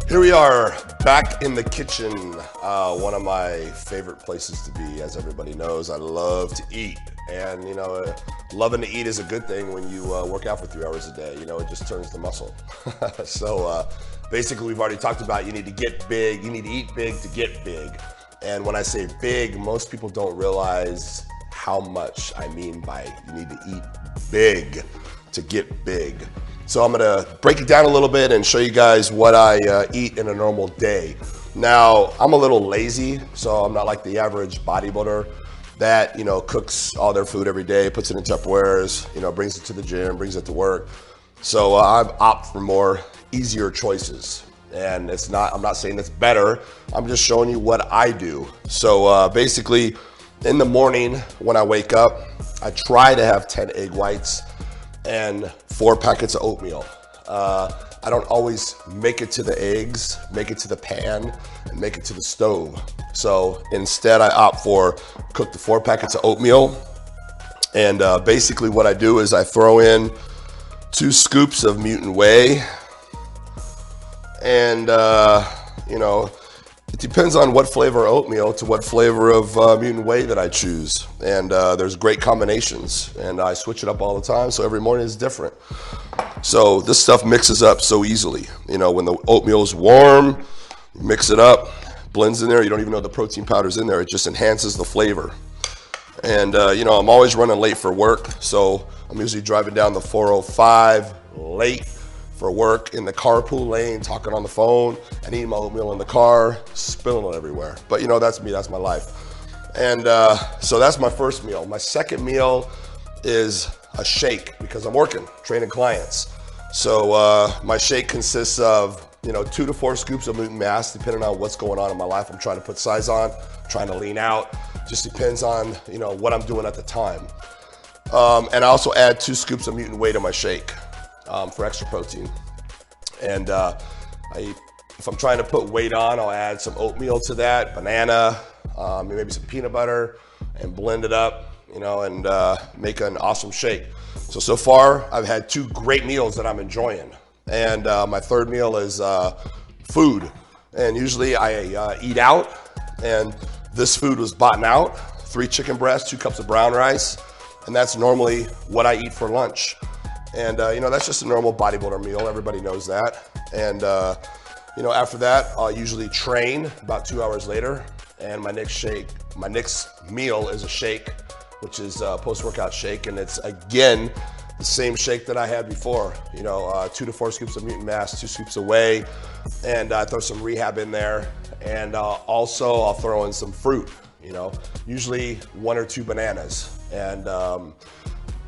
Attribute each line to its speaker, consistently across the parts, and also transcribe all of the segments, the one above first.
Speaker 1: Here we are back in the kitchen, one of my favorite places to be. As everybody knows, I love to eat, and loving to eat is a good thing when you work out for 3 hours a day. It just turns the muscle. So basically, we've already talked about you need to get big, you need to eat big to get big. And when I say big, most people don't realize how much I mean by you need to eat big to get big. So I'm gonna break it down a little bit and show you guys what I eat in a normal day. Now, I'm a little lazy, so I'm not like the average bodybuilder that, cooks all their food every day, puts it in Tupperwares, brings it to the gym, brings it to work. So I opt for more easier choices. And I'm not saying it's better, I'm just showing you what I do. So basically, in the morning when I wake up, I try to have 10 egg whites and 4 packets of oatmeal. I don't always make it to the eggs, make it to the pan, and make it to the stove. So instead I opt for cook the 4 packets of oatmeal. And basically what I do is I throw in 2 scoops of mutant whey. And it depends on what flavor oatmeal to what flavor of mutant whey that I choose. And there's great combinations, and I switch it up all the time, so every morning is different. So this stuff mixes up so easily. When the oatmeal is warm, you mix it up, blends in there, you don't even know the protein powder's in there, it just enhances the flavor. And I'm always running late for work, so I'm usually driving down the 405 late for work in the carpool lane, talking on the phone, and eating my oatmeal in the car, spilling it everywhere. But that's me, that's my life. And so that's my first meal. My second meal is a shake because I'm working, training clients. So my shake consists of 2 to 4 scoops of mutant mass, depending on what's going on in my life. I'm trying to put size on, trying to lean out. Just depends on what I'm doing at the time. And I also add 2 scoops of mutant whey to my shake. For extra protein. And if I'm trying to put weight on, I'll add some oatmeal to that, banana, maybe some peanut butter, and blend it up, and make an awesome shake. So far, I've had 2 great meals that I'm enjoying. And my third meal is food. And usually I eat out, and this food was bought out, 3 chicken breasts, 2 cups of brown rice, and that's normally what I eat for lunch. And that's just a normal bodybuilder meal. Everybody knows that. And after that, I'll usually train about 2 hours later. And my next meal is a shake, which is a post-workout shake. And it's again the same shake that I had before. 2 to 4 scoops of mutant mass, 2 scoops of whey, and I throw some rehab in there. And also I'll throw in some fruit. Usually 1 or 2 bananas, and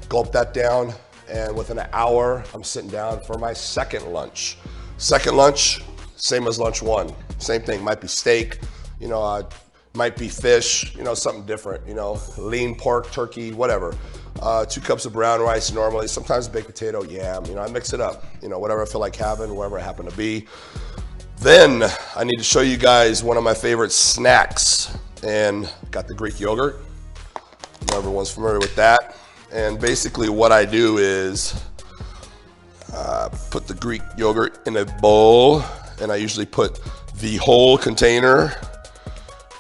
Speaker 1: gulp that down. And within an hour, I'm sitting down for my second lunch. Second lunch, same as lunch 1. Same thing, might be steak, might be fish, something different, lean pork, turkey, whatever. 2 cups of brown rice normally, sometimes baked potato, yam, I mix it up, whatever I feel like having, wherever I happen to be. Then I need to show you guys one of my favorite snacks. And got the Greek yogurt. Everyone's familiar with that. And basically what I do is put the Greek yogurt in a bowl, and I usually put the whole container,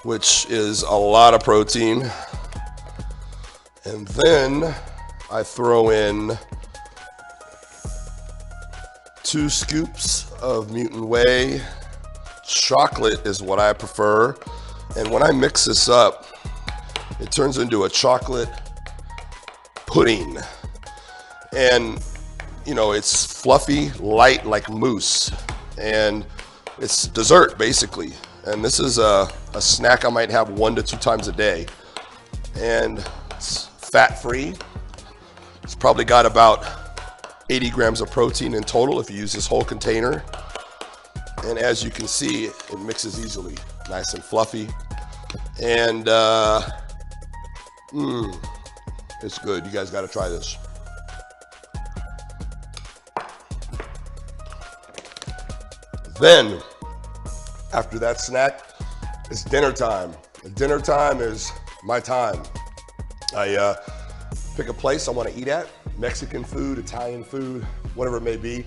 Speaker 1: which is a lot of protein. And then I throw in 2 scoops of mutant whey. Chocolate is what I prefer. And when I mix this up, it turns into a chocolate pudding. And it's fluffy, light like mousse, and it's dessert basically. And this is a snack I might have 1 to 2 times a day, and it's fat free. It's probably got about 80 grams of protein in total if you use this whole container. And as you can see, it mixes easily, nice and fluffy. And it's good. You guys got to try this. Then, after that snack, it's dinner time. Dinner time is my time. I pick a place I want to eat at, Mexican food, Italian food, whatever it may be.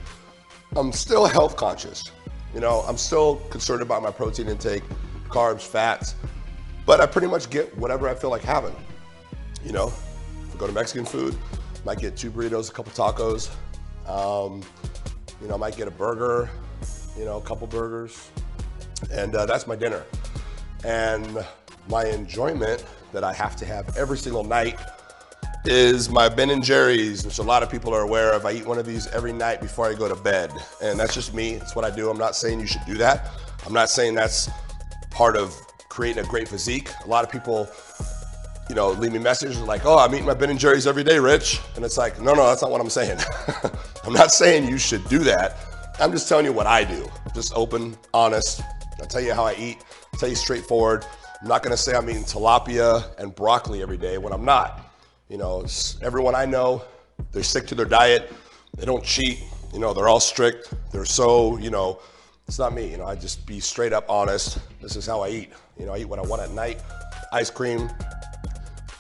Speaker 1: I'm still health conscious. You know, I'm still concerned about my protein intake, carbs, fats, but I pretty much get whatever I feel like having. You know, if I go to Mexican food, might get 2 burritos, a couple tacos. You know, I might get a burger, you know, a couple burgers, and that's my dinner. And my enjoyment that I have to have every single night is my Ben & Jerry's, which a lot of people are aware of. I eat one of these every night before I go to bed. And that's just me, it's what I do. I'm not saying you should do that. I'm not saying that's part of creating a great physique. A lot of people, you know, leave me messages like, oh, I'm eating my Ben & Jerry's every day, Rich. And it's like, no, that's not what I'm saying. I'm not saying you should do that. I'm just telling you what I do. Just open, honest. I'll tell you how I eat, I'll tell you straightforward. I'm not gonna say I'm eating tilapia and broccoli every day when I'm not. You know, everyone I know, they're sick to their diet. They don't cheat. You know, they're all strict. They're so, you know, it's not me. You know, I just be straight up honest. This is how I eat. You know, I eat what I want at night. Ice cream,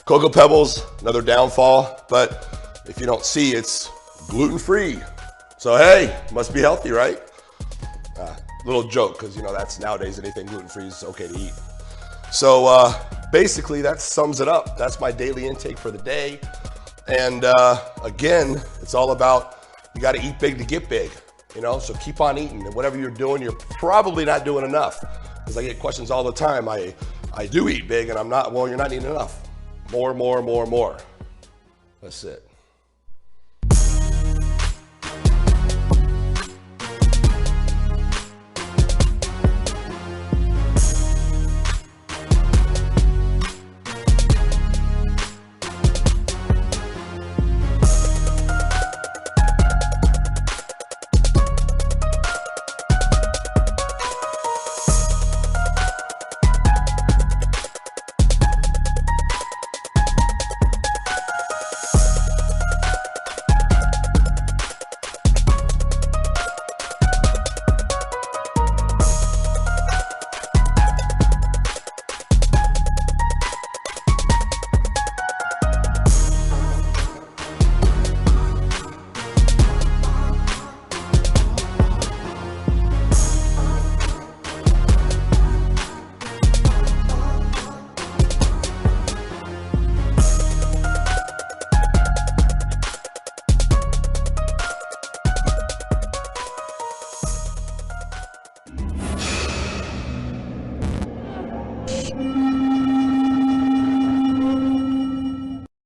Speaker 1: Cocoa Pebbles, another downfall. But if you don't see, it's gluten-free. So hey, must be healthy, right? Little joke, because you know, that's nowadays anything gluten-free is okay to eat. So basically that sums it up. That's my daily intake for the day. And again, it's all about, you gotta eat big to get big, you know? So keep on eating, and whatever you're doing, you're probably not doing enough. Because I get questions all the time, I do eat big and I'm not, well, you're not eating enough. More. That's it.